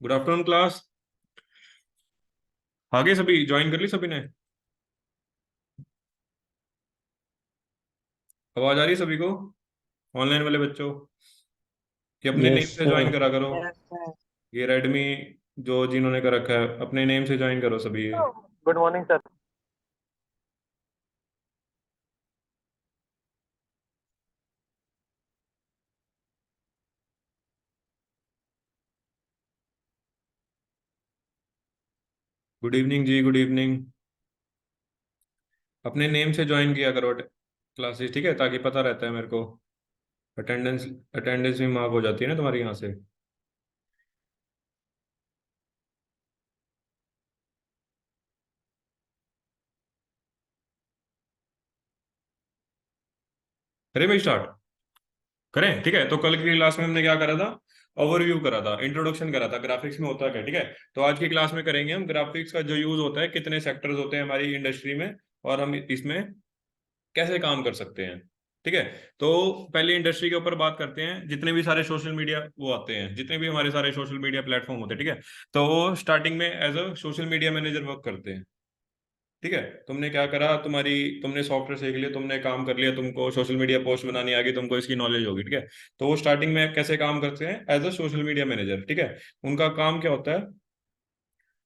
Good afternoon class. आगे सभी join कर ली सभी ने? आवाज आ रही है सभी को? ऑनलाइन वाले बच्चों, कि अपने यस नेम से ज्वाइन सर। करा करो। ये रेडमी जो जिन्होंने कर रखा है अपने नेम से ज्वाइन करो सभी ये। Good morning sir. Good evening जी, गुड इवनिंग। अपने नेम से ज्वाइन किया करो क्लासेस, ठीक है, ताकि पता रहता है मेरे को। अटेंडेंस, अटेंडेंस भी मार्क हो जाती है ना तुम्हारी यहाँ से। अरे भाई स्टार्ट करें, ठीक है। तो कल की क्लास में हमने क्या करा था, ओवरव्यू करा था, इंट्रोडक्शन करा था ग्राफिक्स में होता क्या, ठीक है। तो आज की क्लास में करेंगे हम ग्राफिक्स का जो यूज होता है, कितने सेक्टर्स होते हैं हमारी इंडस्ट्री में, और हम इसमें कैसे काम कर सकते हैं, ठीक है। तो पहले इंडस्ट्री के ऊपर बात करते हैं। जितने भी सारे सोशल मीडिया वो आते हैं, जितने भी हमारे सारे सोशल मीडिया प्लेटफॉर्म होते हैं, ठीक है, तो वो स्टार्टिंग में as a social media manager work करते हैं, ठीक है। तुमने क्या करा, तुम्हारी, तुमने सॉफ्टवेयर सीख लिया, तुमने काम कर लिया, तुमको सोशल मीडिया पोस्ट बनानी आ गई, तुमको इसकी नॉलेज होगी, ठीक है। तो वो स्टार्टिंग में कैसे काम करते हैं, as a social media manager, ठीक है। उनका काम क्या होता है,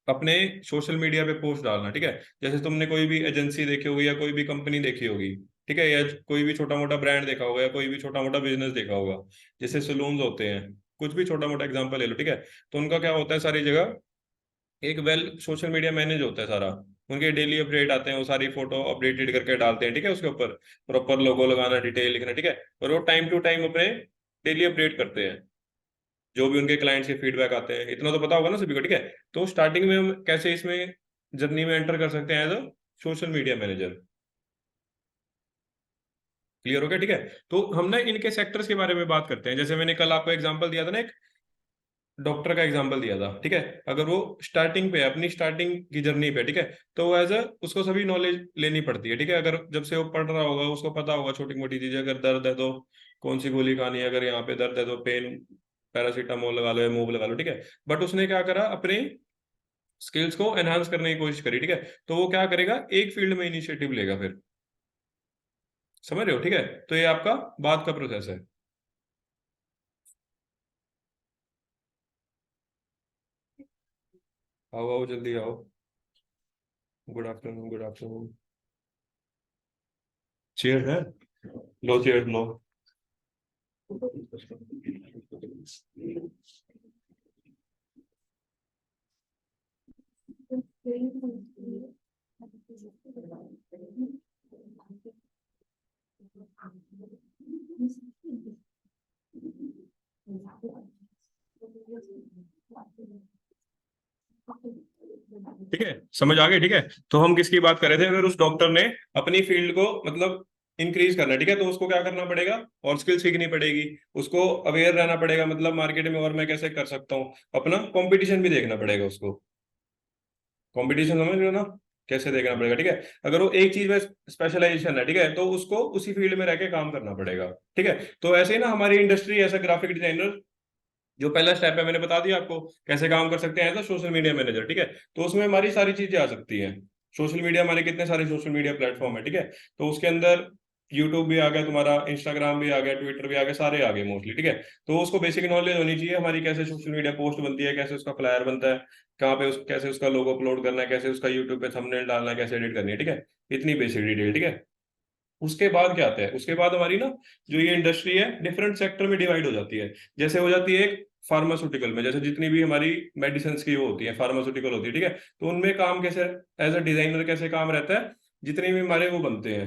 अपने सोशल मीडिया पे पोस्ट डालना, ठीक है। जैसे तुमने कोई भी एजेंसी देखी होगी या कोई भी कंपनी देखी होगी, ठीक है, या कोई भी छोटा मोटा ब्रांड देखा होगा या कोई भी छोटा मोटा बिजनेस देखा होगा, जैसे सलून्स होते हैं, कुछ भी छोटा मोटा एग्जांपल ले लो, ठीक है। तो उनका क्या होता है, सारी जगह एक वेल सोशल मीडिया मैनेज होता है सारा। उनके डेली अपडेट आते हैं, वो सारी फोटो अपडेटेड करके डालते हैं, ठीक है। उसके ऊपर प्रॉपर लोगो लगाना, डिटेल लिखना, ठीक है। और वो टाइम टू टाइम अपने डेली अपडेट करते हैं, जो भी उनके क्लाइंट्स के फीडबैक आते हैं। इतना तो पता होगा ना सभी को, ठीक है। तो स्टार्टिंग में हम कैसे इसमें जर्नी में एंटर कर सकते हैं as a social media manager. Clear हो गया, ठीक है। तो हम ना इनके सेक्टर्स के बारे में बात करते हैं। जैसे मैंने कल आपको एग्जांपल दिया था ना, एक डॉक्टर का एग्जांपल दिया था, ठीक है। अगर वो स्टार्टिंग पे, अपनी स्टार्टिंग की जर्नी पे, ठीक है, तो एज अ उसको सभी नॉलेज लेनी पड़ती है, ठीक है। अगर जब से वो पढ़ रहा होगा, उसको पता होगा छोटी मोटी चीजें, अगर दर्द है तो कौन सी गोली खानी है, अगर यहाँ पे दर्द है तो पेन पैरासीटामोल लगा लो या मूव लगा लो, ठीक है। बट उसने क्या करा, अपने स्किल्स को एनहांस करने की कोशिश करी, ठीक है। तो वो क्या करेगा, एक फील्ड में इनिशिएटिव लेगा फिर। समझ रहे हो, ठीक है। तो ये आपका बाद का प्रोसेस है। आओ आओ जल्दी आओ। Good afternoon, good afternoon. Chair है, लो चेयर लो। ठीक है, समझ आ गई, ठीक है। तो हम किसकी बात कर रहे थे, अगर उस डॉक्टर ने अपनी फील्ड को मतलब इंक्रीज करना है, ठीक है, तो उसको क्या करना पड़ेगा, और स्किल सीखनी पड़ेगी। उसको अवेयर रहना पड़ेगा, मतलब मार्केट में और मैं कैसे कर सकता हूँ, अपना कंपटीशन भी देखना पड़ेगा उसको। कंपटीशन समझ रहे हो ना, कैसे देखना पड़ेगा, ठीक है। अगर वो एक चीज में स्पेशलाइजेशन है, ठीक है, तो उसको उसी फील्ड में रह के काम करना पड़ेगा, ठीक है। तो ऐसे ही ना हमारी इंडस्ट्री, ऐसा ग्राफिक डिजाइनर, जो पहला स्टेप है मैंने बता दिया आपको, कैसे काम कर सकते हैं as a social media manager, ठीक है। तो उसमें हमारी सारी चीजें आ सकती हैं। सोशल मीडिया, हमारे कितने सारे सोशल मीडिया प्लेटफॉर्म है, ठीक है। तो उसके अंदर यूट्यूब भी आ गया तुम्हारा, इंस्टाग्राम भी आ गया, ट्विटर भी आ गया, सारे आ गए मोस्टली, ठीक है। तो उसको बेसिक नॉलेज होनी चाहिए हमारी, कैसे सोशल मीडिया पोस्ट बनती है, कैसे उसका फ्लायर बनता है, कहाँ पे कैसे उसका लोगो अपलोड करना है, कैसे उसका यूट्यूब पे थंबनेल डालना है, कैसे एडिट करनी है, ठीक है। इतनी बेसिक डिटेल, ठीक है। उसके बाद क्या आता है, उसके बाद हमारी ना जो ये इंडस्ट्री है डिफरेंट सेक्टर में डिवाइड हो जाती है। जैसे हो जाती है एक फार्मास्यूटिकल में, जैसे जितनी भी हमारी मेडिसिन की वो होती है, फार्मास्यूटिकल होती है, ठीक है। तो उनमें काम कैसे, एज अ डिजाइनर कैसे काम रहता है, जितने भी हमारे वो बनते हैं,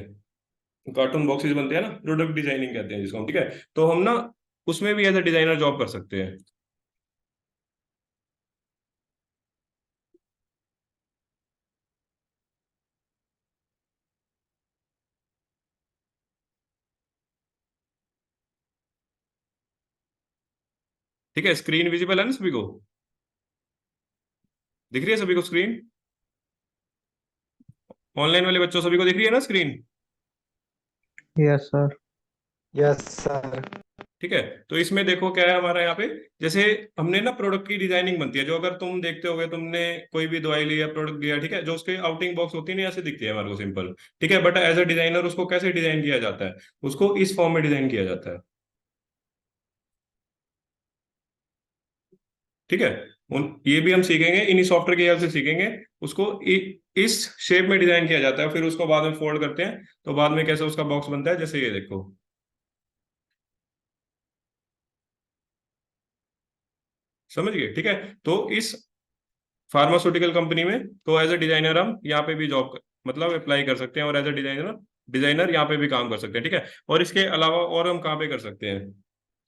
कार्टून बॉक्सेस बनते हैं ना, प्रोडक्ट डिजाइनिंग कहते हैं जिसको हम, ठीक है। तो हम ना उसमें भी एज अ डिजाइनर जॉब कर सकते हैं। ठीक है, स्क्रीन विजिबल है ना सभी को, दिख रही है सभी को स्क्रीन, ऑनलाइन वाले बच्चों सभी को दिख रही है ना screen. Yes sir. Yes sir. ठीक है। तो इसमें देखो क्या है हमारा यहाँ पे, जैसे हमने ना प्रोडक्ट की डिजाइनिंग बनती है, जो अगर तुम देखते होगे, तुमने कोई भी दवाई ली या प्रोडक्ट लिया, ठीक है, जो उसके आउटिंग बॉक्स होती है ना, ऐसे दिखती है हमारे को सिंपल, ठीक है। बट एज अ डिजाइनर उसको कैसे डिजाइन किया जाता है, उसको इस फॉर्म में डिजाइन किया जाता है, ठीक है। ये भी हम सीखेंगे, इन्हीं सॉफ्टवेयर की हेल्प से सीखेंगे। उसको इस शेप में डिजाइन किया जाता है, फिर उसको बाद में फोल्ड करते हैं, तो बाद में कैसे उसका बॉक्स बनता है, जैसे ये देखो। समझ गए, ठीक है। तो इस फार्मास्यूटिकल कंपनी में तो एज अ डिजाइनर हम यहाँ पे भी जॉब मतलब अप्लाई कर सकते हैं, और एज अ डिजाइनर डिजाइनर यहाँ पे भी काम कर सकते हैं, ठीक है। और इसके अलावा और हम कहाँ पे कर सकते हैं,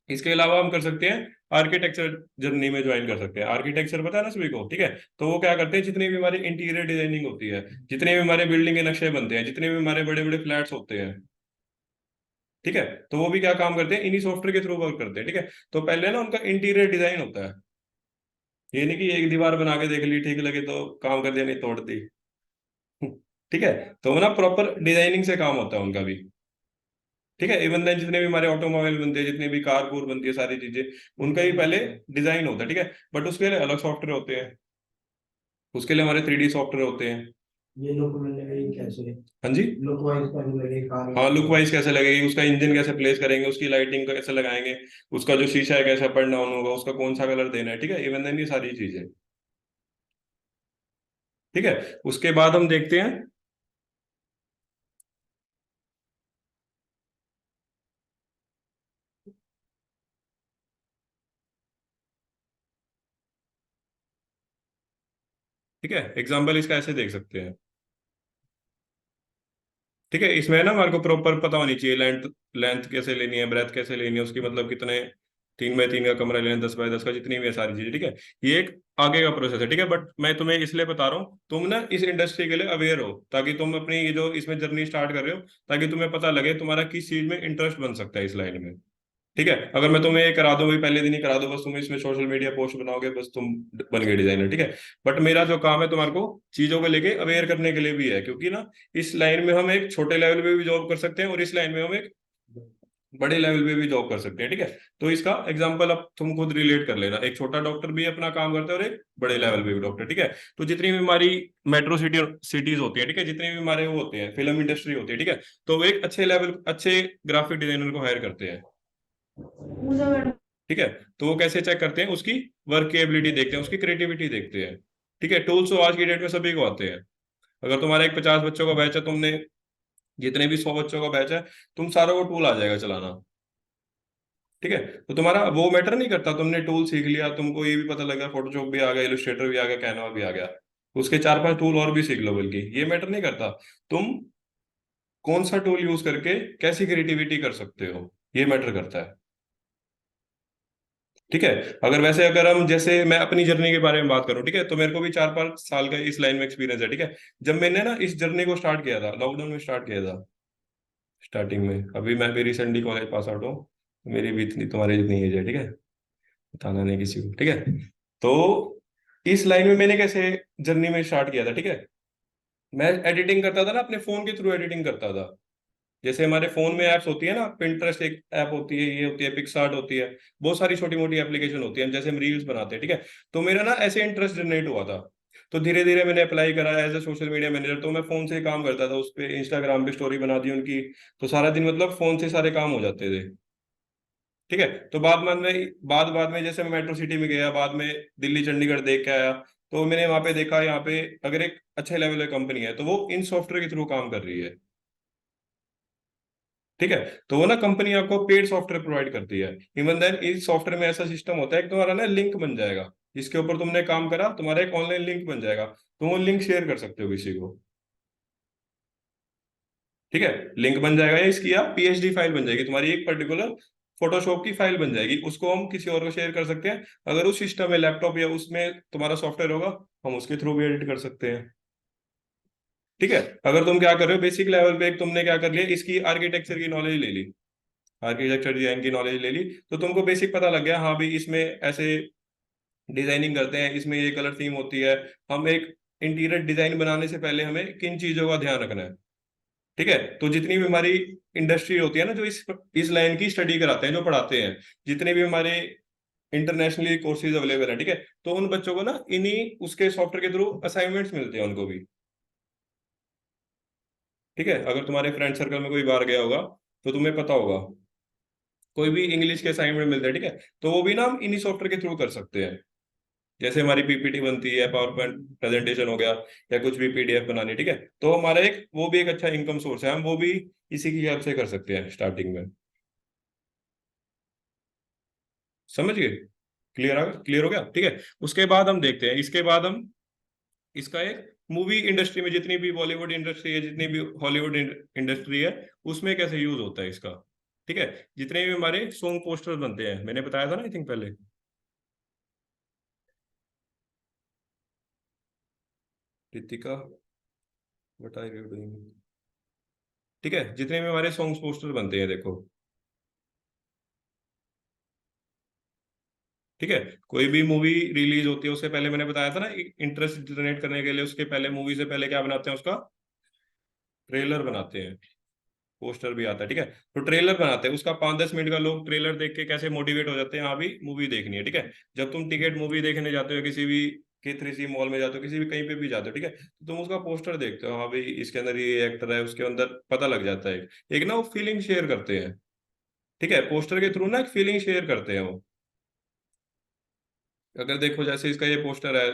इसके अलावा हम कर सकते हैं आर्किटेक्चर जर्नी में ज्वाइन कर सकते हैं। आर्किटेक्चर पता है ना सभी को, ठीक है। तो वो क्या करते हैं, जितनी भी हमारी इंटीरियर डिजाइनिंग होती है, जितने भी हमारे बिल्डिंग के नक्शे बनते हैं, जितने भी हमारे बड़े बड़े फ्लैट्स होते हैं, ठीक है, तो वो भी क्या काम करते हैं, इन्हीं सॉफ्टवेयर के थ्रू वर्क करते हैं, ठीक है। तो पहले ना उनका इंटीरियर डिजाइन होता है, ये नहीं कि एक दीवार बना के देख ली, ठीक लगे तो काम कर दिया, नहीं तोड़ दी। ठीक है। तो वो ना प्रॉपर डिजाइनिंग से काम होता है उनका भी, ठीक है। इवन देन जितने भी हमारे ऑटोमोबाइल बनते हैं, जितने भी कार कूर बनती है, सारी चीजें उनका ही पहले डिजाइन होता है, ठीक है। बट उसके लिए अलग सॉफ्टवेयर होते हैं, उसके लिए हमारे 3D सॉफ्टवेयर होते हैं। ये लोग लगेगी कैसे? हाँ जी। लुक वाइज कैसे लगेगी कार? हाँ, लुक वाइज कैसे लगेगी, उसका इंजन कैसे प्लेस करेंगे, उसकी लाइटिंग कैसे लगाएंगे, उसका जो शीशा है कैसे अप एंड डाउन होगा, उसका कौन सा कलर देना है, ठीक है। इवन देन ये सारी चीजें, ठीक है। उसके बाद हम देखते हैं, ठीक है, एग्जाम्पल इसका ऐसे देख सकते हैं, ठीक है। इसमें ना हमारे को प्रॉपर पता होनी चाहिए लेंथ, लेंथ कैसे लेनी है, ब्रेथ कैसे लेनी है उसकी, मतलब कितने 3x3 का कमरा लेना है, 10x10 का, जितनी भी है सारी चीजें, ठीक है। ये एक आगे का प्रोसेस है, ठीक है। बट मैं तुम्हें इसलिए बता रहा हूँ, तुम ना इस इंडस्ट्री के लिए अवेयर हो, ताकि तुम अपनी ये जो इसमें जर्नी स्टार्ट कर रहे हो, ताकि तुम्हें पता लगे तुम्हारा किस चीज में इंटरेस्ट बन सकता है इस लाइन में, ठीक है। अगर मैं तुम्हें ये करा दूं भाई, पहले दिन ही करा दूं, बस तुम इसमें सोशल मीडिया पोस्ट बनाओगे, बस तुम बन गए डिजाइनर, ठीक है। बट मेरा जो काम है तुम्हारे को चीजों को लेके अवेयर करने के लिए भी है, क्योंकि ना इस लाइन में हम एक छोटे लेवल पे भी जॉब कर सकते हैं, और इस लाइन में हम एक बड़े लेवल पे भी जॉब कर सकते हैं, ठीक है। तो इसका एग्जांपल अब तुम खुद रिलेट कर लेना, एक छोटा डॉक्टर भी अपना काम करता है और एक बड़े लेवल पे भी डॉक्टर, ठीक है। तो जितनी भी हमारी मेट्रो सिटीज होती है, ठीक है, जितने भी हमारे वो होते हैं, फिल्म इंडस्ट्री होती है, ठीक है, तो वो एक अच्छे लेवल, अच्छे ग्राफिक डिजाइनर को हायर करते हैं, ठीक है। तो वो कैसे चेक करते हैं, उसकी वर्क की एबिलिटी देखते हैं, उसकी क्रिएटिविटी देखते हैं, ठीक है। टूल्स तो आज की डेट में सभी को आते हैं। अगर तुम्हारा एक 50 बच्चों का बैच है, तुमने जितने भी 100 बच्चों का बैच है, तुम सारों को टूल आ जाएगा चलाना, ठीक है। तो तुम्हारा वो मैटर नहीं करता, तुमने टूल सीख लिया, तुमको ये भी पता लगा फोटोशॉप भी आ गया, इलस्ट्रेटर भी आ गया, कैनवा भी आ गया, उसके 4-5 टूल और भी सीख लो, बल्कि ये मैटर नहीं करता तुम कौन सा टूल यूज करके कैसी क्रिएटिविटी कर सकते हो, ये मैटर करता है, ठीक है। अगर वैसे अगर हम, जैसे मैं अपनी जर्नी के बारे में बात करूं, ठीक है, तो मेरे को भी 4-5 साल का इस लाइन में एक्सपीरियंस है, ठीक है। जब मैंने ना इस जर्नी को स्टार्ट किया था, लॉकडाउन में स्टार्ट किया था, स्टार्टिंग में, अभी मैं भी रिसेंटली कॉलेज पास आउट हूँ, मेरी भी इतनी तुम्हारी जितनी एज है, ठीक है, बताना नहीं किसी को, ठीक है। तो इस लाइन में मैंने कैसे जर्नी में स्टार्ट किया था, ठीक है। मैं एडिटिंग करता था ना, अपने फोन के थ्रू एडिटिंग करता था। जैसे हमारे फोन में एप्स होती है ना, पिंटरेस्ट एक ऐप होती है, ये होती है, पिक्सार्ट होती है, बहुत सारी छोटी मोटी एप्लीकेशन होती है, जैसे हम रील्स बनाते हैं, ठीक है। तो मेरा ना ऐसे इंटरेस्ट जनरेट हुआ था, तो धीरे धीरे मैंने अप्लाई करा as a social media manager, तो मैं फोन से ही काम करता था, उस पर इंस्टाग्राम पे स्टोरी बना दी उनकी, तो सारा दिन मतलब फोन से सारे काम हो जाते थे, ठीक है। तो बाद में जैसे मैं मेट्रो सिटी में गया, बाद में दिल्ली चंडीगढ़ देख के आया, तो मैंने वहां पे देखा, यहाँ पे अगर एक अच्छे लेवल की कंपनी है, तो वो इन सॉफ्टवेयर के थ्रू काम कर रही है, ठीक है। तो वो ना कंपनी आपको पेड सॉफ्टवेयर प्रोवाइड करती है। इवन देन इस सॉफ्टवेयर में ऐसा सिस्टम होता है कि तुम्हारा ना लिंक बन जाएगा, जिसके ऊपर तुमने काम करा, तुम्हारा एक ऑनलाइन लिंक बन जाएगा, तुम वो लिंक शेयर कर सकते हो किसी को, ठीक है। लिंक बन जाएगा, या इसकी आप पीएचडी फाइल बन जाएगी, तुम्हारी एक पर्टिकुलर फोटोशॉप की फाइल बन जाएगी, उसको हम किसी और को शेयर कर सकते हैं। अगर उस सिस्टम में लैपटॉप या उसमें तुम्हारा सॉफ्टवेयर होगा, हम उसके थ्रू भी एडिट कर सकते हैं, ठीक है। अगर तुम क्या कर रहे हो, बेसिक लेवल पे एक तुमने क्या कर लिया, इसकी आर्किटेक्चर की नॉलेज ले ली, आर्किटेक्चर डिजाइन की नॉलेज ले ली, तो तुमको बेसिक पता लग गया, हाँ भाई इसमें ऐसे डिजाइनिंग करते हैं, इसमें ये कलर थीम होती है, हम एक इंटीरियर डिजाइन बनाने से पहले हमें किन चीजों का ध्यान रखना है, ठीक है। तो जितनी भी हमारी इंडस्ट्री होती है ना, जो इस लाइन की स्टडी कराते हैं, जो पढ़ाते हैं, जितने भी हमारे इंटरनेशनली कोर्सेज अवेलेबल है, ठीक है, तो उन बच्चों को ना इन्हीं उसके सॉफ्टवेयर के थ्रू असाइनमेंट्स मिलते हैं उनको भी, ठीक है। अगर तुम्हारे फ्रेंड सर्कल में कोई बाहर गया होगा, तो तुम्हें पता होगा, कोई भी इंग्लिश के असाइनमेंट मिलते हैं, ठीक है, तो वो भी ना हम इन्हीं सॉफ्टवेयर के थ्रू कर सकते हैं। जैसे हमारी पीपीटी बनती है, पावर पॉइंट प्रेजेंटेशन हो गया, या कुछ भी पीडीएफ बनानी, ठीक है, तो हमारा एक वो भी एक अच्छा इनकम सोर्स है, हम वो भी इसी की हेल्प से कर सकते हैं स्टार्टिंग में, समझ गए। क्लियर हो गया, ठीक है। उसके बाद हम देखते हैं, इसके बाद हम इसका एक मूवी इंडस्ट्री में जितनी भी बॉलीवुड इंडस्ट्री है, जितनी भी हॉलीवुड इंडस्ट्री है, उसमें कैसे यूज होता है इसका। ठीक है, जितने भी हमारे सॉन्ग पोस्टर बनते हैं, मैंने बताया था ना आई थिंक पहले। Ritika, what are you doing. ठीक है, जितने भी हमारे सॉन्ग पोस्टर बनते हैं देखो। ठीक है, कोई भी मूवी रिलीज होती है उससे पहले मैंने बताया था ना, इंटरेस्ट जनरेट करने के लिए उसके पहले, मूवी से पहले क्या बनाते हैं, उसका ट्रेलर बनाते हैं। पोस्टर भी आता है। ठीक है, तो ट्रेलर बनाते हैं उसका, 5-10 मिनट का, लोग ट्रेलर देख के कैसे मोटिवेट हो जाते हैं, हाँ भी मूवी देखनी है। ठीक है, जब तुम टिकट मूवी देखने जाते हो, किसी भी K3C मॉल में जाते हो, किसी भी कहीं पे भी जाते हो, ठीक है, तो तुम उसका पोस्टर देखते हो, हाँ भाई इसके अंदर ये एक्टर है, उसके अंदर पता लग जाता है। एक ना वो फीलिंग शेयर करते हैं। ठीक है, पोस्टर के थ्रू ना एक फीलिंग शेयर करते हैं वो। अगर देखो जैसे इसका ये पोस्टर है,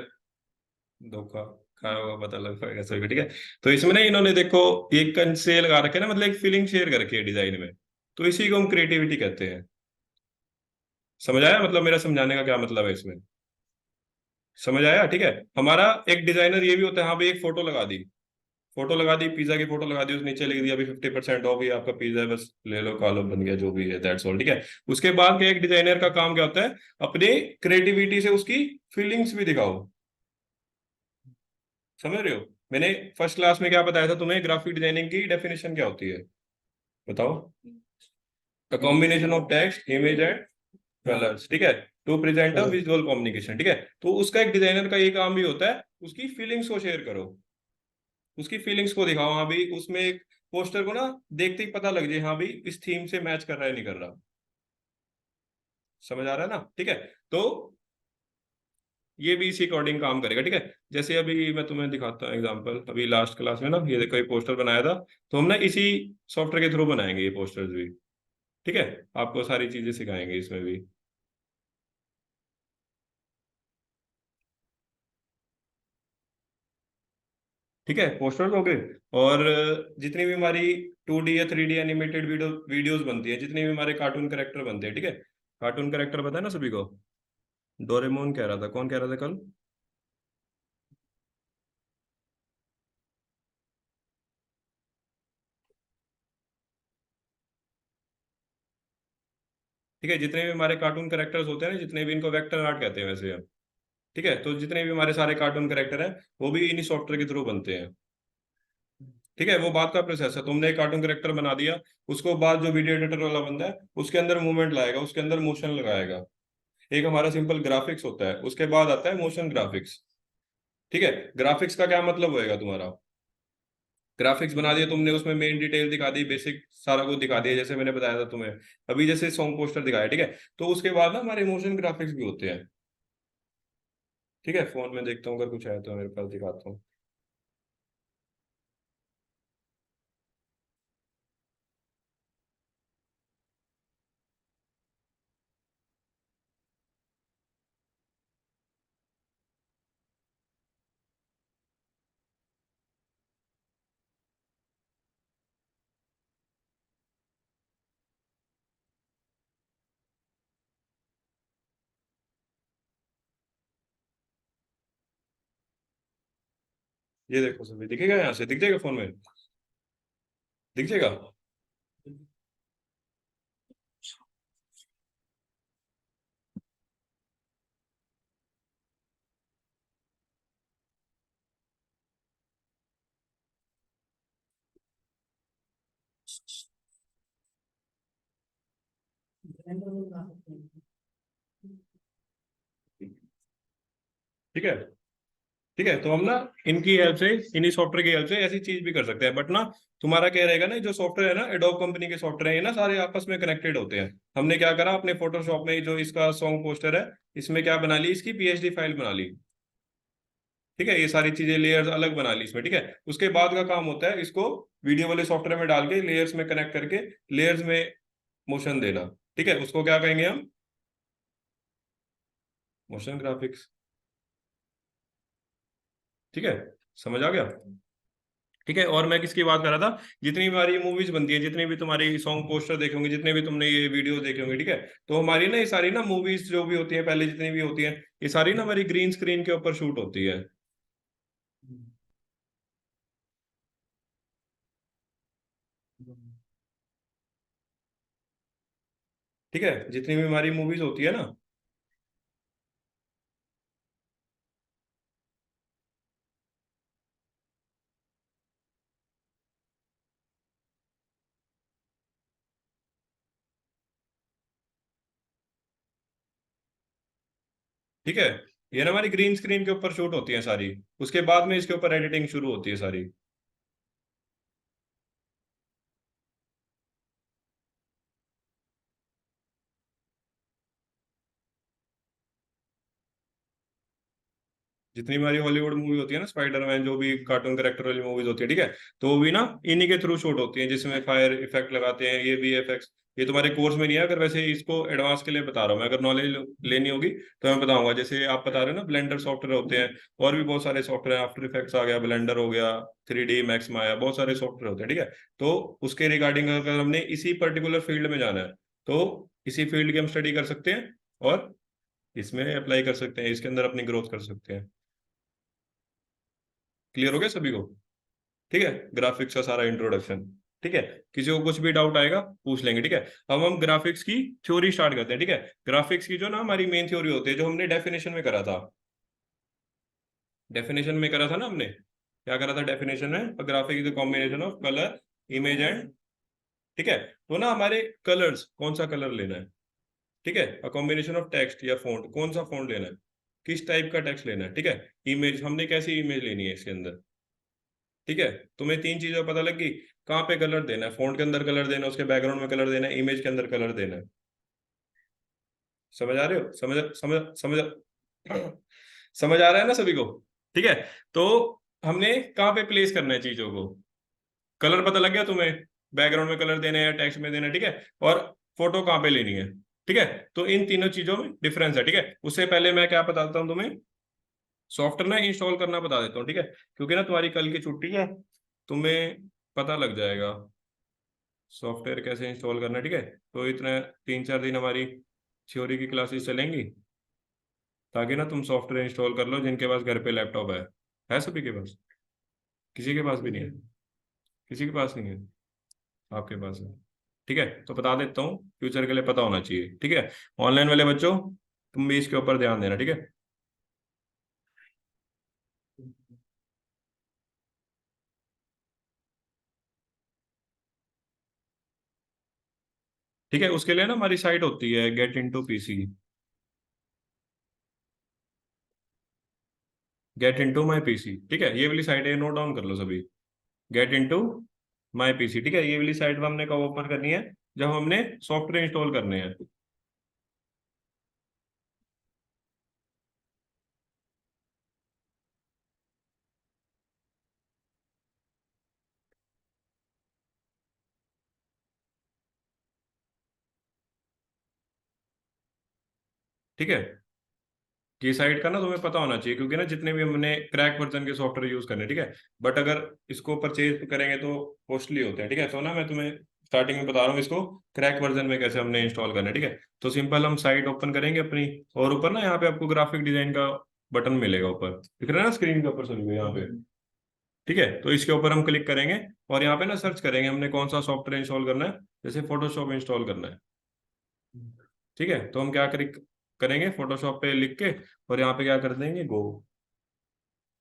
धोखा खाया होगा, पता लग पाएगा सभी को। ठीक है, तो इसमें ना इन्होंने देखो एक कंसेल लगा रखे ना, मतलब एक फीलिंग शेयर करके है डिजाइन में। तो इसी को हम क्रिएटिविटी कहते हैं। समझ आया, मतलब मेरा समझाने का क्या मतलब है इसमें। समझ आया। ठीक है, हमारा एक डिजाइनर ये भी होता है, हाँ भाई एक फोटो लगा दी, फोटो लगा दी, पिज्जा की फोटो लगा दी, उस नीचे लिख दिया अभी 50% ऑफ, ये आपका पिज्जा है, बस ले लो खा लो, बन गया जो भी है, दैट्स ऑल। ठीक है, उसके बाद के एक डिजाइनर का काम क्या होता है, अपनी क्रिएटिविटी से उसकी फीलिंग्स भी दिखाओ। समझ रहे हो। मैंने फर्स्ट क्लास में क्या बताया था तुम्हें, ग्राफिक डिजाइनिंग की डेफिनेशन क्या होती है, बताओ। The combination of text, image and colours. ठीक है, to present a visual communication. ठीक है, तो उसका एक डिजाइनर का ये काम भी होता है, उसकी फीलिंग्स को शेयर करो, उसकी फीलिंग्स को दिखाओ। हाँ भाई उसमें एक पोस्टर को ना देखते ही पता लग जाए, हाँ भाई इस थीम से मैच कर रहा है नहीं कर रहा। समझ आ रहा है ना। ठीक है, तो ये भी इसी अकॉर्डिंग काम करेगा। ठीक है, जैसे अभी मैं तुम्हें दिखाता हूँ एग्जांपल, अभी लास्ट क्लास में ना ये देखो, ये पोस्टर बनाया था, तो हम ना इसी सॉफ्टवेयर के थ्रू बनाएंगे ये पोस्टर्स भी। ठीक है, आपको सारी चीजें सिखाएंगे इसमें भी। ठीक है, पोस्टर्स हो गए। और जितनी भी हमारी 2D या 3D एनिमेटेड वीडियोस बनती है, जितने भी हमारे कार्टून कैरेक्टर बनते हैं, ठीक है, कार्टून कैरेक्टर पता है ना सभी को। डोरेमोन कह रहा था, कौन कह रहा था कल। ठीक है, जितने भी हमारे कार्टून कैरेक्टर्स होते हैं ना, जितने भी, इनको वेक्टर आर्ट कहते हैं वैसे हम। ठीक है, तो जितने भी हमारे सारे कार्टून कैरेक्टर हैं, वो भी इन्हीं सॉफ्टवेयर के थ्रू बनते हैं। ठीक है, वो बात का प्रोसेस है, तुमने एक कार्टून कैरेक्टर बना दिया, उसको बाद जो वीडियो एडिटर वाला बंदा है उसके अंदर मूवमेंट लाएगा, उसके अंदर मोशन लगाएगा। एक हमारा सिंपल ग्राफिक्स होता है, उसके बाद आता है मोशन ग्राफिक्स। ठीक है, ग्राफिक्स का क्या मतलब होएगा तुम्हारा, ग्राफिक्स बना दिया तुमने, उसमें मेन डिटेल दिखा दी, बेसिक सारा कुछ दिखा दिया, जैसे मैंने बताया था तुम्हें अभी, जैसे सॉन्ग पोस्टर दिखाया। ठीक है, तो उसके बाद ना हमारे इमोशन ग्राफिक्स भी होते हैं। ठीक है, फोन में देखता हूँ, अगर कुछ है तो मेरे पास दिखाता हूँ। ये देखो सभी, दिखेगा यहाँ से, दिख जाएगा फोन में, दिख जाएगा। ठीक है। ठीक है, तो हम ना इनकी हेल्प से, इन्हीं सॉफ्टवेयर की हेल्प से ऐसी चीज भी कर सकते हैं, बट ना तुम्हारा क्या रहेगा ना, जो सॉफ्टवेयर है ना, एडोब कंपनी के सॉफ्टवेयर है, ये ना सारे आपस में कनेक्टेड होते हैं। हमने क्या करा, अपने फोटोशॉप में जो इसका सॉन्ग पोस्टर है, इसमें क्या बना ली, इसकी पीएचडी फाइल बना ली। ठीक है, ये सारी चीजें लेयर्स अलग बना ली इसमें। ठीक है, उसके बाद का काम होता है इसको वीडियो वाले सॉफ्टवेयर में डाल के लेयर्स में कनेक्ट करके लेयर्स में मोशन देना। ठीक है, उसको क्या कहेंगे हम, मोशन ग्राफिक्स। ठीक है, समझ आ गया। ठीक है, और मैं किसकी बात कर रहा था, जितनी भी हमारी मूवीज बनती है, जितनी भी तुम्हारी सॉन्ग पोस्टर देखे होंगे, जितने भी तुमने ये वीडियो देखे होंगे, ठीक है, तो हमारी ना ये सारी ना मूवीज जो भी होती है पहले, जितनी भी होती है, ये सारी ना हमारी ग्रीन स्क्रीन के ऊपर शूट होती है। ठीक है, जितनी भी हमारी मूवीज होती है ना, ठीक है, ये ना हमारी ग्रीन स्क्रीन के ऊपर शूट होती है सारी, उसके बाद में इसके ऊपर एडिटिंग शुरू होती है सारी। जितनी हमारी हॉलीवुड मूवी होती है ना, स्पाइडरमैन, जो भी कार्टून कैरेक्टर वाली मूवीज होती है, ठीक है, तो वो भी ना इन्हीं के थ्रू शूट होती है, जिसमें फायर इफेक्ट लगाते हैं, ये VFX। ये तुम्हारे कोर्स में नहीं है, अगर वैसे इसको एडवांस के लिए बता रहा हूँ मैं, अगर नॉलेज लेनी होगी तो मैं बताऊंगा। जैसे आप बता रहे हो ना, ब्लेंडर सॉफ्टवेयर होते हैं, और भी बहुत सारे सॉफ्टवेयर, आफ्टर इफेक्ट्स आ गया, ब्लेंडर हो गया, 3D मैक्स में आया, बहुत सारे सॉफ्टवेयर होते हैं, ठीक है। तो उसके रिगार्डिंग अगर हमने इसी पर्टिकुलर फील्ड में जाना है, तो इसी फील्ड की हम स्टडी कर सकते हैं, और इसमें अप्लाई कर सकते हैं, इसके अंदर अपनी ग्रोथ कर सकते हैं। क्लियर हो गया सभी को? ठीक है, ग्राफिक्स का सारा इंट्रोडक्शन। ठीक है, किसी को कुछ भी डाउट आएगा पूछ लेंगे, ठीक है। अब हम ग्राफिक्स की थ्योरी स्टार्ट करते हैं, ठीक है। ग्राफिक्स की जो ना हमारी मेन थ्योरी होती है, जो हमने डेफिनेशन में करा था, डेफिनेशन में करा था ना हमने, क्या करा था डेफिनेशन में? Graphic is the combination of colour, image and, ठीक है। तो ना हमारे कलर्स, कौन सा कलर लेना है, ठीक है। अ कॉम्बिनेशन ऑफ टेक्स्ट या फॉन्ट, कौन सा फॉन्ट लेना है, किस टाइप का टेक्स्ट लेना है, ठीक है। इमेज, हमने कैसी इमेज लेनी है इसके अंदर, ठीक है। तुम्हें तीन चीजें पता लगी, कहाँ पे कलर देना है, फोन के अंदर कलर देना है, उसके बैकग्राउंड में कलर देना है, इमेज के अंदर कलर देना है। समझ आ रहे हो? समझ समझ समझ समझ आ रहा है ना सभी को? ठीक है। तो हमने कहाँ पे प्लेस करना है चीजों को, कलर पता लग गया तुम्हें, बैकग्राउंड में कलर देना है, टेक्स्ट में देना है, ठीक है। और फोटो कहाँ पे लेनी है, ठीक है। तो इन तीनों चीजों में डिफरेंस है, ठीक है। उससे पहले मैं क्या बताता हूँ तुम्हें, सॉफ्टवेयर ना इंस्टॉल करना बता देता हूँ, ठीक है। क्योंकि ना तुम्हारी कल की छुट्टी है, तुम्हें पता लग जाएगा सॉफ्टवेयर कैसे इंस्टॉल करना है, ठीक है। तो इतना 3-4 दिन हमारी थ्योरी की क्लासेस चलेंगी, ताकि ना तुम सॉफ्टवेयर इंस्टॉल कर लो, जिनके पास घर पे लैपटॉप है सभी के पास? किसी के पास भी नहीं है? किसी के पास नहीं है? आपके पास है, ठीक है। तो बता देता हूँ, फ्यूचर के लिए पता होना चाहिए, ठीक है। ऑनलाइन वाले बच्चों, तुम भी इसके ऊपर ध्यान देना, ठीक है। ठीक है, उसके लिए ना हमारी साइट होती है get into PC, get into माई पीसी, ठीक है। ये वाली साइट है, नोट डाउन कर लो सभी, गेट इनटू माई पीसी, ठीक है। ये वाली साइट हमने कब ओपन करनी है? जब हमने सॉफ्टवेयर इंस्टॉल करने हैं, ठीक है। ये साइट का ना तुम्हें पता होना चाहिए, क्योंकि ना जितने भी हमने क्रैक वर्जन के सॉफ्टवेयर यूज करने, ठीक है। बट अगर इसको परचेज करेंगे तो कॉस्टली होते हैं, ठीक है। तो ना मैं तुम्हें स्टार्टिंग में बता रहा हूँ इसको क्रैक वर्जन में कैसे हमने इंस्टॉल करना है, ठीक है। तो सिंपल हम साइट ओपन करेंगे अपनी, और ऊपर ना यहाँ पे आपको ग्राफिक डिजाइन का बटन मिलेगा, ऊपर दिख रहा है ना स्क्रीन के ऊपर सभी को यहाँ पे, ठीक है। तो इसके ऊपर हम क्लिक करेंगे, और यहाँ पे ना सर्च करेंगे हमने कौन सा सॉफ्टवेयर इंस्टॉल करना है, जैसे फोटोशॉप इंस्टॉल करना है, ठीक है। तो हम क्या क्लिक करेंगे, फोटोशॉप पे लिख के, और यहाँ पे क्या कर देंगे, गो,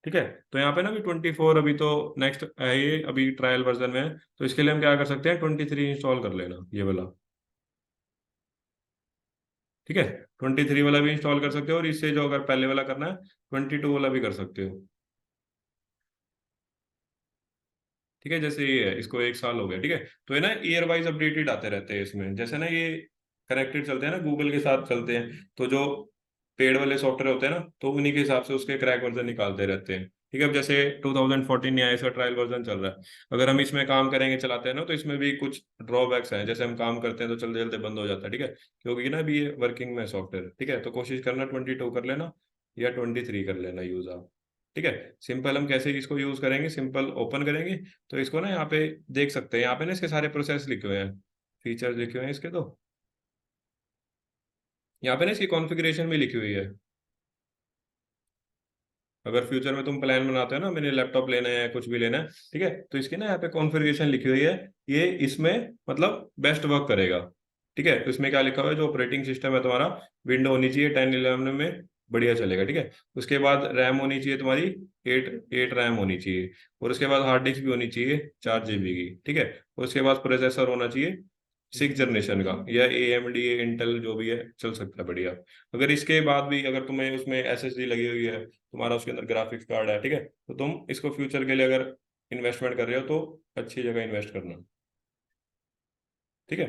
ठीक है। तो यहाँ पे ना अभी 24, अभी तो नेक्स्ट है ये, अभी ट्रायल वर्जन में है, तो इसके लिए हम क्या कर सकते हैं, 23 इंस्टॉल कर लेना, ये वाला, ठीक है। 23 वाला भी इंस्टॉल कर सकते हो, और इससे जो अगर पहले वाला करना है, 22 वाला भी कर सकते हो, ठीक है। जैसे ये है, इसको 1 साल हो गया, ठीक है। तो ये ना ईयर वाइज अपडेटेड आते रहते हैं इसमें, जैसे ना ये कनेक्टेड चलते हैं ना, गूगल के साथ चलते हैं, तो जो पेड वाले सॉफ्टवेयर होते हैं ना, तो उन्हीं के हिसाब से उसके क्रैक वर्जन निकालते रहते हैं, ठीक है। अब जैसे 2014 में आया, इसका ट्रायल वर्जन चल रहा है, अगर हम इसमें काम करेंगे, चलाते हैं ना, तो इसमें भी कुछ ड्रॉबैक्स हैं, जैसे हम काम करते हैं तो चलते चलते बंद हो जाता है, ठीक है। क्योंकि ना अभी ये वर्किंग में सॉफ्टवेयर, ठीक है। तो कोशिश करना 22 कर लेना, या 23 कर लेना यूज आप, ठीक है। सिंपल हम कैसे इसको यूज करेंगे, सिंपल ओपन करेंगे, तो इसको ना यहाँ पे देख सकते हैं, यहाँ पे ना इसके सारे प्रोसेस लिखे हुए हैं, फीचर्स लिखे हुए हैं इसके, तो यहाँ पे ना इसकी कॉन्फ़िगरेशन भी लिखी हुई है, अगर फ्यूचर में तुम प्लान बनाते हो ना, मैंने लैपटॉप लेना है, कुछ भी लेना है, ठीक है, तो इसकी ना यहाँ पे कॉन्फ़िगरेशन लिखी हुई है, ये इसमें मतलब बेस्ट वर्क करेगा। ठीक है, तो इसमें क्या लिखा हुआ है, जो ऑपरेटिंग सिस्टम है तुम्हारा, विंडो होनी चाहिए 1011 में, बढ़िया चलेगा। ठीक है, उसके बाद रैम होनी चाहिए तुम्हारी 8 रैम होनी चाहिए, और उसके बाद हार्ड डिस्क भी होनी चाहिए 4 GB की। ठीक है, और उसके बाद प्रोसेसर होना चाहिए 6 जनरेशन का, या AMD इंटेल जो भी है चल सकता है, बढ़िया। अगर इसके बाद भी अगर तुम्हें उसमें SSD लगी हुई है, तुम्हारा उसके अंदर ग्राफिक्स कार्ड है, ठीक है, तो तुम इसको फ्यूचर के लिए अगर इन्वेस्टमेंट कर रहे हो तो अच्छी जगह इन्वेस्ट करना। ठीक है,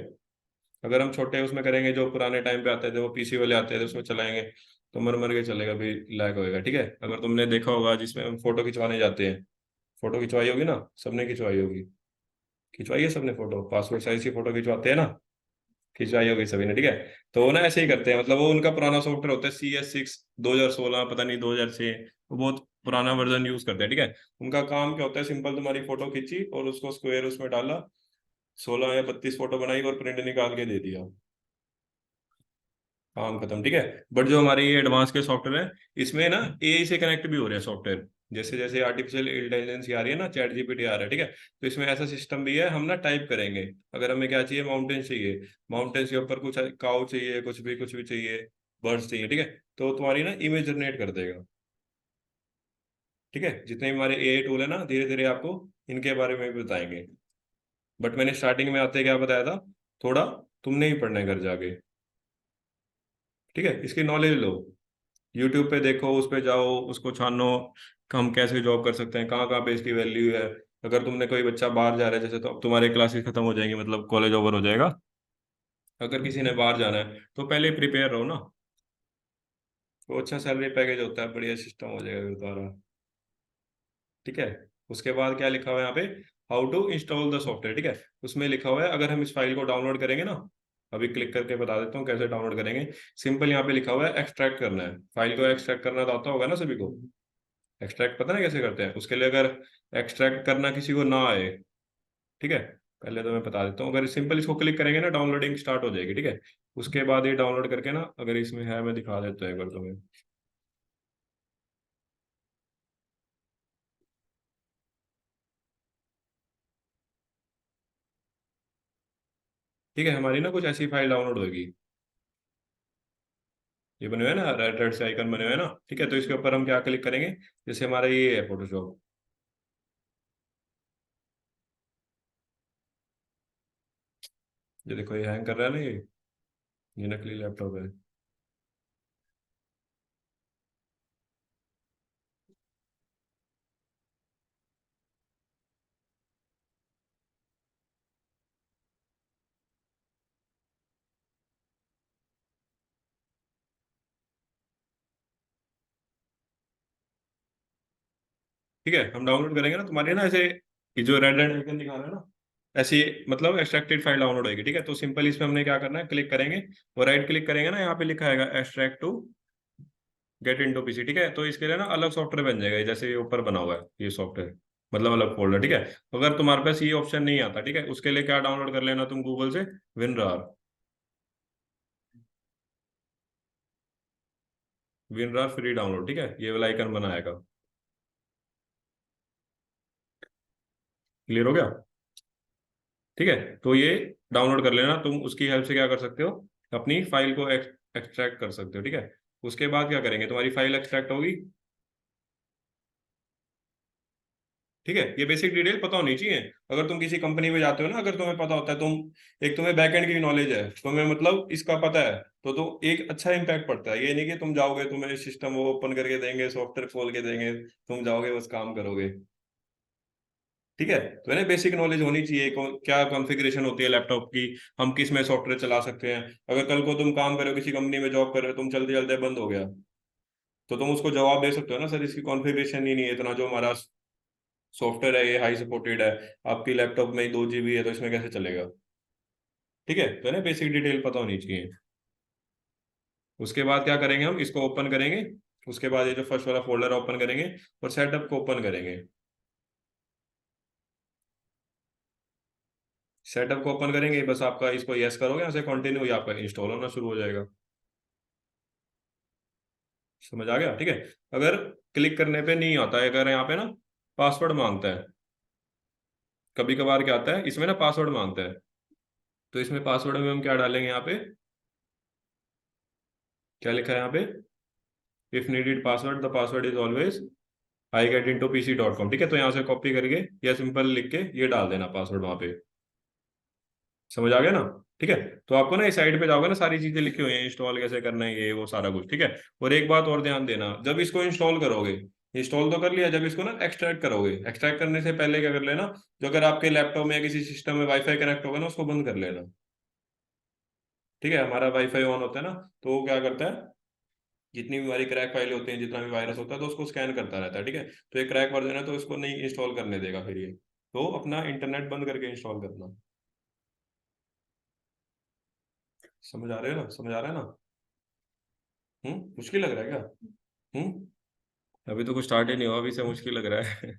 अगर हम छोटे उसमें करेंगे, जो पुराने टाइम पे आते थे, वो PC वाले आते थे, उसमें चलाएंगे तो मर मर के चलेगा, भी लैग होएगा। ठीक है, अगर तुमने देखा होगा जिसमें हम फोटो खिंचवाने जाते हैं, फोटो खिंचवाई होगी ना, सबने खिंचवाई होगी, खिंचवाई है सबने फोटो, पासपोर्ट साइज की फोटो खिंचवाते हैं ना, खिंचवाई होगी सभी ने। ठीक है, तो वो ना ऐसे ही करते हैं, मतलब वो उनका पुराना सॉफ्टवेयर होता है CS6 2016, पता नहीं 2006, वो बहुत पुराना वर्जन यूज करते हैं। ठीक है, उनका काम क्या होता है, सिंपल तुम्हारी फोटो खींची और उसको स्क्वायर उसमें डाला, 16 या 32 फोटो बनाई और प्रिंट निकाल के दे दिया, काम खत्म। ठीक है, बट जो हमारे ये एडवांस के सॉफ्टवेयर है, इसमें ना AI से कनेक्ट भी हो रहे हैं सॉफ्टवेयर, जैसे जैसे आर्टिफिशियल इंटेलिजेंस आ रही है ना, ChatGPT आ रहा है। ठीक है, तो इसमें ऐसा सिस्टम भी है, हम ना टाइप करेंगे, अगर हमें क्या चाहिए, माउंटेन चाहिए, माउंटेन्स के ऊपर कुछ काउ चाहिए, कुछ भी चाहिए, बर्ड्स चाहिए, ठीक है, तो तुम्हारी ना इमेज जनरेट कर देगा। ठीक है, जितने भी हमारे AI टूल है ना, धीरे धीरे आपको इनके बारे में भी बताएंगे, बट मैंने स्टार्टिंग में आते क्या बताया था, थोड़ा तुमने ही पढ़ना है घर जाके। ठीक है, इसकी नॉलेज लो, यूट्यूब पे देखो, उस पे जाओ, उसको छानो, हम कैसे जॉब कर सकते हैं, कहाँ कहाँ पे इसकी वैल्यू है। अगर तुमने कोई बच्चा बाहर जा रहा है जैसे, तो अब तुम्हारे क्लासेस खत्म हो जाएंगी, मतलब कॉलेज ओवर हो जाएगा, अगर किसी ने बाहर जाना है तो पहले प्रिपेयर रहो ना, तो अच्छा सैलरी पैकेज होता है, बढ़िया सिस्टम हो जाएगा फिर तुम्हारा। ठीक है, उसके बाद क्या लिखा हुआ है यहाँ पे, how to install the software. ठीक है, उसमें लिखा हुआ है, अगर हम इस फाइल को डाउनलोड करेंगे ना, अभी क्लिक करके बता देता हूँ कैसे डाउनलोड करेंगे। सिंपल यहाँ पे लिखा हुआ है एक्सट्रैक्ट करना है, फाइल को एक्सट्रैक्ट करना तो आता होगा ना सभी को, एक्सट्रैक्ट पता है कैसे करते हैं, उसके लिए अगर एक्सट्रैक्ट करना किसी को ना आए, ठीक है, पहले तो मैं बता देता हूँ, अगर सिंपल इसको क्लिक करेंगे ना, डाउनलोडिंग स्टार्ट हो जाएगी। ठीक है, उसके बाद ये डाउनलोड करके ना, अगर इसमें है, मैं दिखा देता हूँ एक बार तुम्हें। ठीक है, हमारी ना कुछ ऐसी फाइल डाउनलोड होगी, ये बने हुए हैं ना, रेड रेड से आइकन बने हुए हैं ना। ठीक है, तो इसके ऊपर हम क्या क्लिक करेंगे, जैसे हमारा ये है फोटोशॉप, ये देखो ये हैंग कर रहा है ना, ये नकली लैपटॉप है। ठीक है, हम डाउनलोड करेंगे ना, तुम्हारी ना ऐसे, ये जो रेड रेड आइकन दिखा रहा है ना, ऐसी मतलब एक्सट्रैक्टेड फाइल डाउनलोड होगी। ठीक है, तो सिंपल इसमें हमने क्या करना है, क्लिक करेंगे और राइट क्लिक करेंगे ना, यहाँ पे लिखा है extract to get into PC। ठीक है, तो इसके लिए ना अलग सॉफ्टवेयर बन जाएगा, जैसे ये ऊपर बना हुआ है ये सॉफ्टवेयर, मतलब अलग फोल्डर। ठीक है, अगर तुम्हारे पास ये ऑप्शन नहीं आता, ठीक है, उसके लिए क्या डाउनलोड कर लेना तुम गूगल से, विनरार, विनरार फ्री डाउनलोड। ठीक है, ये वाला आइकन बनाएगा, क्लियर हो गया। ठीक है, तो ये डाउनलोड कर लेना, तुम उसकी हेल्प से क्या कर सकते हो, अपनी फाइल को एक्सट्रैक्ट कर सकते हो। ठीक है, उसके बाद क्या करेंगे, तुम्हारी फाइल एक्सट्रैक्ट होगी। ठीक है, ये बेसिक डिटेल पता होनी चाहिए, अगर तुम किसी कंपनी में जाते हो ना, अगर तुम्हें पता होता है, तुम एक तुम्हें बैकएंड की नॉलेज है, तुम्हें मतलब इसका पता है, तो एक अच्छा इंपैक्ट पड़ता है। ये नहीं कि तुम जाओगे, तुम्हें सिस्टम वो ओपन करके देंगे, सॉफ्टवेयर खोल के देंगे, तुम जाओगे बस काम करोगे। ठीक है, तो है ना, बेसिक नॉलेज होनी चाहिए, क्या कॉन्फ़िगरेशन होती है लैपटॉप की, हम किस में सॉफ्टवेयर चला सकते हैं। अगर कल को तुम काम करो, किसी कंपनी में जॉब कर रहे हो, तुम चलते चलते बंद हो गया, तो तुम उसको जवाब दे सकते हो ना, सर इसकी कॉन्फ़िगरेशन ही नहीं है, इतना जो हमारा सॉफ्टवेयर है ये हाई सपोर्टेड है, आपकी लैपटॉप में ही 2 GB है, तो इसमें कैसे चलेगा। ठीक है, तो है ना, बेसिक डिटेल पता होनी चाहिए। उसके बाद क्या करेंगे, हम इसको ओपन करेंगे, उसके बाद ये जो फर्स्ट वाला फोल्डर ओपन करेंगे और सेटअप को ओपन करेंगे। सेटअप को ओपन करेंगे, बस आपका इसको यस करोगे, यहाँ से कंटिन्यू, या आपका इंस्टॉल होना शुरू हो जाएगा। समझ आ गया। ठीक है, अगर क्लिक करने पे नहीं आता है, अगर यहाँ पे ना पासवर्ड मांगता है, कभी कभार क्या आता है इसमें ना पासवर्ड मांगता है। तो इसमें पासवर्ड में हम क्या डालेंगे, यहाँ पे क्या लिखा है यहाँ पे, if needed password the password is always I get in to pc.com। ठीक है, तो यहाँ से कॉपी करके या सिंपल लिख के ये डाल देना पासवर्ड वहां पे। समझ आ गया ना? ठीक है, तो आपको ना इस साइड पे जाओगे ना, सारी चीजें लिखी हुई हैं, इंस्टॉल कैसे करना है, ये वो सारा कुछ। ठीक है, और एक बात और ध्यान देना, जब इसको इंस्टॉल करोगे, इंस्टॉल तो कर लिया, जब इसको ना एक्सट्रैक्ट करोगे, एक्सट्रैक्ट करने से पहले क्या कर लेना, जो अगर आपके लैपटॉप में या किसी सिस्टम में वाईफाई कनेक्ट होगा ना, उसको बंद कर लेना। ठीक है, हमारा वाईफाई ऑन होता है ना, तो वो क्या करता है, जितनी भी हमारी क्रैक फाइल होती हैं, जितना भी वायरस होता है, तो उसको स्कैन करता रहता है। ठीक है, तो ये क्रैक वर्जन है तो इसको नहीं इंस्टॉल करने देगा फिर ये, तो अपना इंटरनेट बंद करके इंस्टॉल करना। समझ आ रहे हो ना, समझ आ रहा है ना? मुश्किल लग रहा है क्या? अभी तो कुछ स्टार्ट ही नहीं हुआ, अभी से मुश्किल लग रहा है।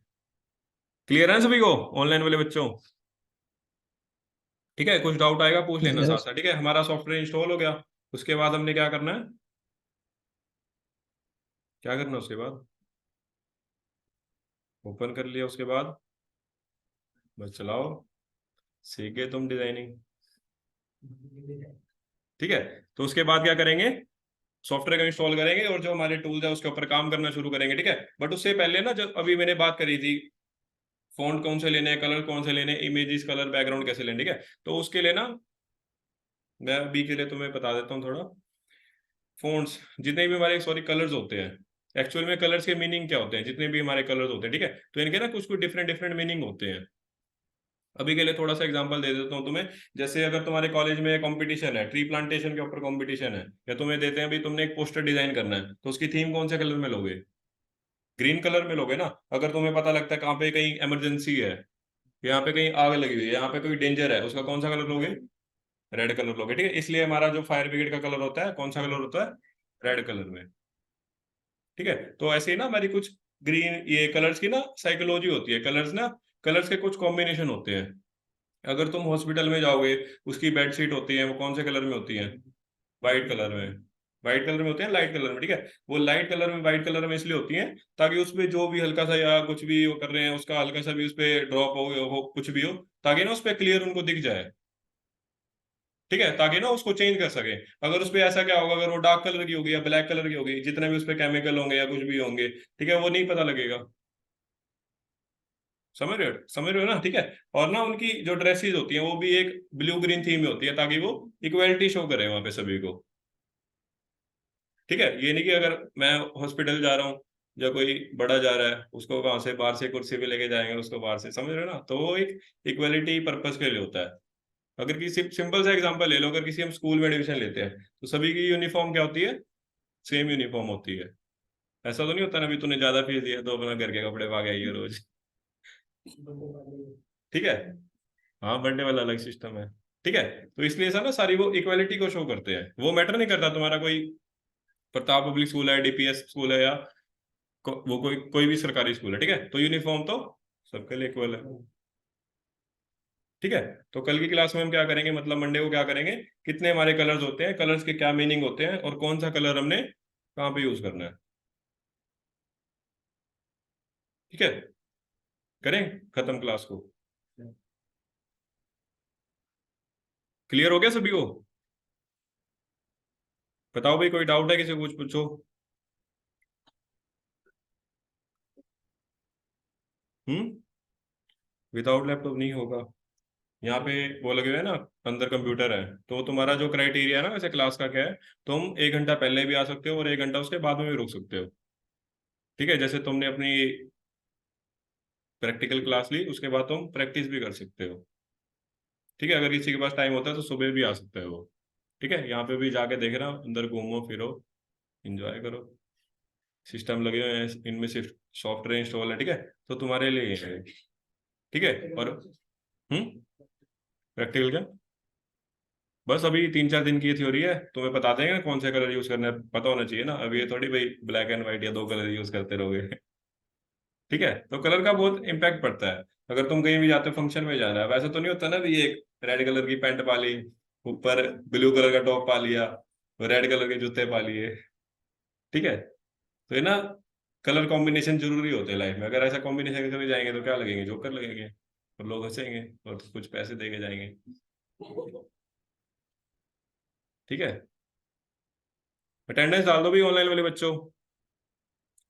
क्लियर है सभी को, ऑनलाइन वाले बच्चों? ठीक है, कुछ डाउट आएगा पूछ लेना साथ यस। साथ। ठीक है, हमारा सॉफ्टवेयर इंस्टॉल हो गया, उसके बाद हमने क्या करना है, क्या करना है उसके बाद, ओपन कर लिया, उसके बाद बस चलाओ, सीख गए तुम डिजाइनिंग। ठीक है, तो उसके बाद क्या करेंगे, सॉफ्टवेयर को इंस्टॉल करेंगे और जो हमारे टूल्स है उसके ऊपर काम करना शुरू करेंगे। ठीक है, बट उससे पहले ना, जब अभी मैंने बात करी थी, फॉन्ट कौन से लेने हैं, कलर कौन से लेने हैं, इमेजेस कलर बैकग्राउंड कैसे लेने, ठीक है, तो उसके लिए ना मैं अभी के लिए तुम्हें बता देता हूँ थोड़ा। फॉन्ट्स जितने भी हमारे, सॉरी, कलर्स होते हैं, एक्चुअल में कलर्स के मीनिंग क्या होते हैं, जितने भी हमारे कलर्स होते हैं, ठीक है, तो इनके ना कुछ कुछ डिफरेंट डिफरेंट मीनिंग होते हैं। अभी के लिए थोड़ा सा एग्जांपल दे देता हूँ तुम्हें। जैसे अगर तुम्हारे कॉलेज में कंपटीशन है, ट्री प्लांटेशन के ऊपर कंपटीशन है, या तुम्हें देते हैं, अभी तुमने एक पोस्टर डिजाइन करना है, तो उसकी थीम कौन से कलर में लोगे, ग्रीन कलर में लोगे ना। अगर तुम्हें पता लगता है कहाँ पे कहीं इमरजेंसी है, यहाँ पे कहीं आग लगी हुई है, यहाँ पे कोई डेंजर है, उसका कौन सा कलर लोगे, रेड कलर लोगे। ठीक है, इसलिए हमारा जो फायर ब्रिगेड का कलर होता है, कौन सा कलर होता है, रेड कलर में। ठीक है, तो ऐसे ही ना हमारी कुछ ग्रीन, ये कलर्स की ना साइकोलॉजी होती है, कलर्स ना, कलर्स के कुछ कॉम्बिनेशन होते हैं। अगर तुम हॉस्पिटल में जाओगे, उसकी बेडशीट होती है, वो कौन से कलर में होती है, वाइट कलर में। वाइट कलर में होते हैं, लाइट कलर में। ठीक है, वो लाइट कलर में, वाइट कलर में इसलिए होती है ताकि उसपे जो भी हल्का सा या कुछ भी वो कर रहे हैं, उसका हल्का सा भी उस पे ड्रॉप हो कुछ भी हो, ताकि ना उस पे क्लियर उनको दिख जाए। ठीक है, ताकि ना उसको चेंज कर सके। अगर उस पे ऐसा क्या होगा, अगर वो डार्क कलर की होगी या ब्लैक कलर की होगी, जितने भी उस पे केमिकल होंगे या कुछ भी होंगे, ठीक है, वो नहीं पता लगेगा। समझ रहे हो ना? ठीक है, और ना उनकी जो ड्रेसेस होती हैं वो भी एक ब्लू ग्रीन थीम में होती है, ताकि वो इक्वलिटी शो करे वहां पे सभी को। ठीक है, ये नहीं कि अगर मैं हॉस्पिटल जा रहा हूँ या कोई बड़ा जा रहा है, उसको वहां से बाहर से कुर्सी पे लेके जाएंगे उसको बाहर से, समझ रहे हो ना, तो वो एक इक्वलिटी पर्पज के लिए होता है। अगर किसी सिंपल सा एग्जांपल ले लो, अगर किसी हम स्कूल में एडमिशन लेते हैं, तो सभी की यूनिफॉर्म क्या होती है, सेम यूनिफॉर्म होती है। ऐसा तो नहीं होता ना अभी तूने ज्यादा फीस दिया तो अपना घर के कपड़े पा के आइए रोज। ठीक है, हाँ, बर्थडे वाला अलग सिस्टम है। ठीक है, तो इसलिए ऐसा ना सारी वो इक्वालिटी को शो करते हैं, वो मैटर नहीं करता तुम्हारा कोई प्रताप पब्लिक स्कूल है, डीपीएस स्कूल है, या वो कोई कोई भी सरकारी स्कूल है। ठीक है, तो यूनिफॉर्म तो सबके लिए इक्वल है। ठीक है, तो कल की क्लास में हम क्या करेंगे, मतलब मंडे को क्या करेंगे, कितने हमारे कलर्स होते हैं, कलर्स के क्या मीनिंग होते हैं, और कौन सा कलर हमने कहाँ पे यूज करना है। ठीक है, करें खत्म क्लास को। क्लियर हो गया सभी को? बताओ भाई, कोई डाउट है, किसी को कुछ पूछो। हम्म विदाउट लैपटॉप नहीं होगा। यहाँ पे वो लगे हुए हैं ना, अंदर कंप्यूटर है, तो तुम्हारा जो क्राइटेरिया है ना, वैसे क्लास का क्या है, तुम 1 घंटा पहले भी आ सकते हो और 1 घंटा उसके बाद में भी रुक सकते हो। ठीक है, जैसे तुमने अपनी प्रैक्टिकल क्लास ली, उसके बाद तुम प्रैक्टिस भी कर सकते हो। ठीक है, अगर किसी के पास टाइम होता है तो सुबह भी आ सकते हो वो। ठीक है, यहाँ पे भी जाके देखना, अंदर घूमो फिरो, एंजॉय करो, सिस्टम लगे हुए हैं, इनमें सिर्फ सॉफ्टवेयर इंस्टॉल है। ठीक है, तो तुम्हारे लिए है। ठीक है, और प्रैक्टिकल क्या, बस अभी 3-4 दिन की थ्योरी है, तुम्हें बता देंगे ना कौन से कलर यूज करना है, पता होना चाहिए ना, अभी ये थोड़ी भाई ब्लैक एंड व्हाइट या 2 कलर यूज करते रहोगे। ठीक है, तो कलर का बहुत इंपैक्ट पड़ता है। अगर तुम कहीं भी जाते हो, फंक्शन में जाना है, वैसे तो नहीं होता ना भी एक रेड कलर की पैंट पा ली, ऊपर ब्लू कलर का टॉप पा लिया, रेड कलर के जूते पा लिए। ठीक है, तो ये ना कलर कॉम्बिनेशन जरूरी होते हैं लाइफ में, अगर ऐसा कॉम्बिनेशन करके जाएंगे तो क्या लगेंगे, जोकर लगेंगे, और लोग हंसेंगे और कुछ पैसे दे के जाएंगे। ठीक है, अटेंडेंस डाल दो भी ऑनलाइन वाले बच्चों।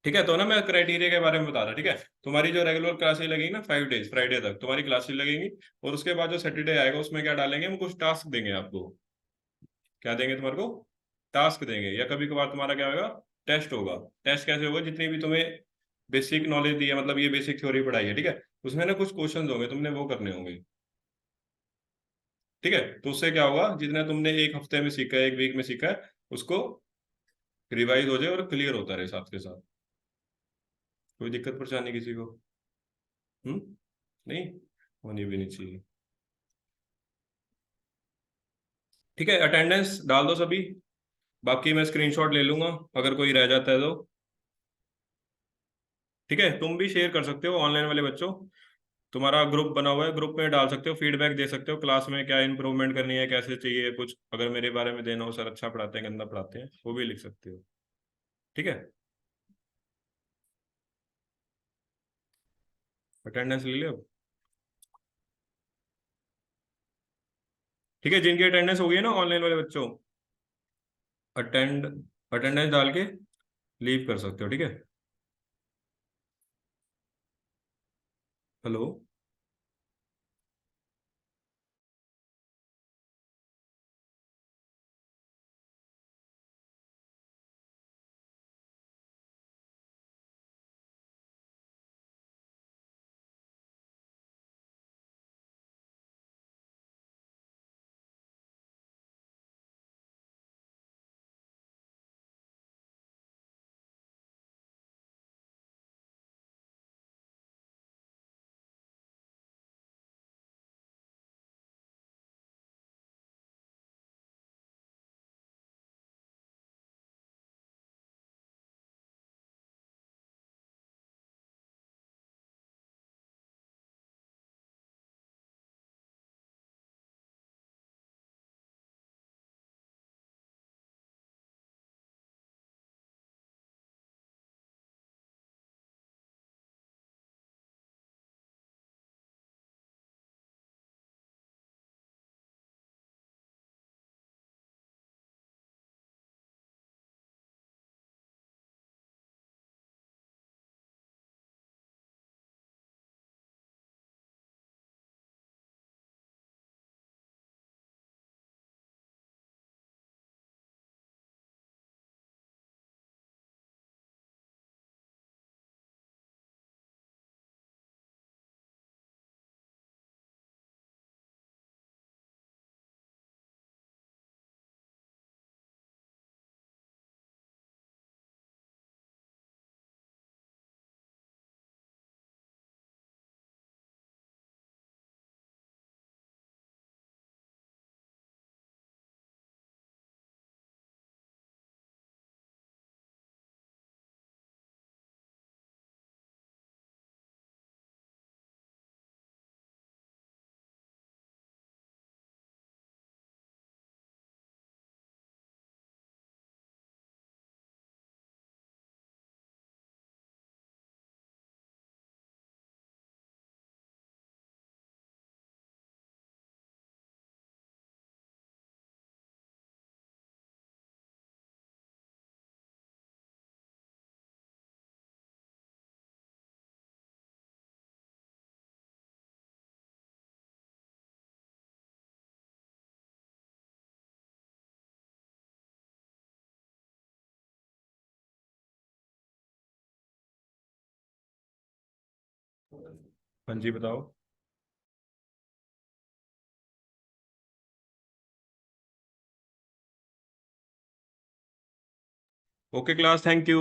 ठीक है, तो ना मैं क्राइटेरिया के बारे में बता रहा, ठीक है। तुम्हारी जो रेगुलर क्लासेस लगेगी ना 5 डेज, फ्राइडे तक तुम्हारी क्लासेस लगेंगी, और उसके बाद जो सैटरडे आएगा उसमें क्या डालेंगे हम, कुछ टास्क देंगे आपको। क्या देंगे तुम्हारे को, टास्क देंगे, या कभी कभार तुम्हारा क्या होगा, टेस्ट होगा। टेस्ट कैसे होगा, जितनी भी तुम्हें बेसिक नॉलेज दी है, मतलब ये बेसिक थ्योरी पढ़ाई है, ठीक है, उसमें ना कुछ क्वेश्चंस होंगे, तुमने वो करने होंगे। ठीक है, तो उससे क्या होगा, जितना तुमने एक हफ्ते में सीखा है, एक वीक में सीखा है, उसको रिवाइज हो जाए और क्लियर होता रहे साथ के साथ। कोई दिक्कत परेशानी किसी को? हम्म, नहीं होनी भी नहीं चाहिए। ठीक है, अटेंडेंस डाल दो सभी, बाकी मैं स्क्रीनशॉट ले लूंगा अगर कोई रह जाता है तो। ठीक है, तुम भी शेयर कर सकते हो ऑनलाइन वाले बच्चों, तुम्हारा ग्रुप बना हुआ है, ग्रुप में डाल सकते हो, फीडबैक दे सकते हो, क्लास में क्या इंप्रूवमेंट करनी है, कैसे चाहिए कुछ, अगर मेरे बारे में देना हो, सर अच्छा पढ़ाते हैं गंदा पढ़ाते हैं, वो भी लिख सकते हो। ठीक है, अटेंडेंस ले लो। ठीक है, जिनकी अटेंडेंस हो गई है ना ऑनलाइन वाले बच्चों, अटेंड अटेंडेंस डाल के लीव कर सकते हो। ठीक है, हेलो। हाँ जी बताओ। Okay class, thank you.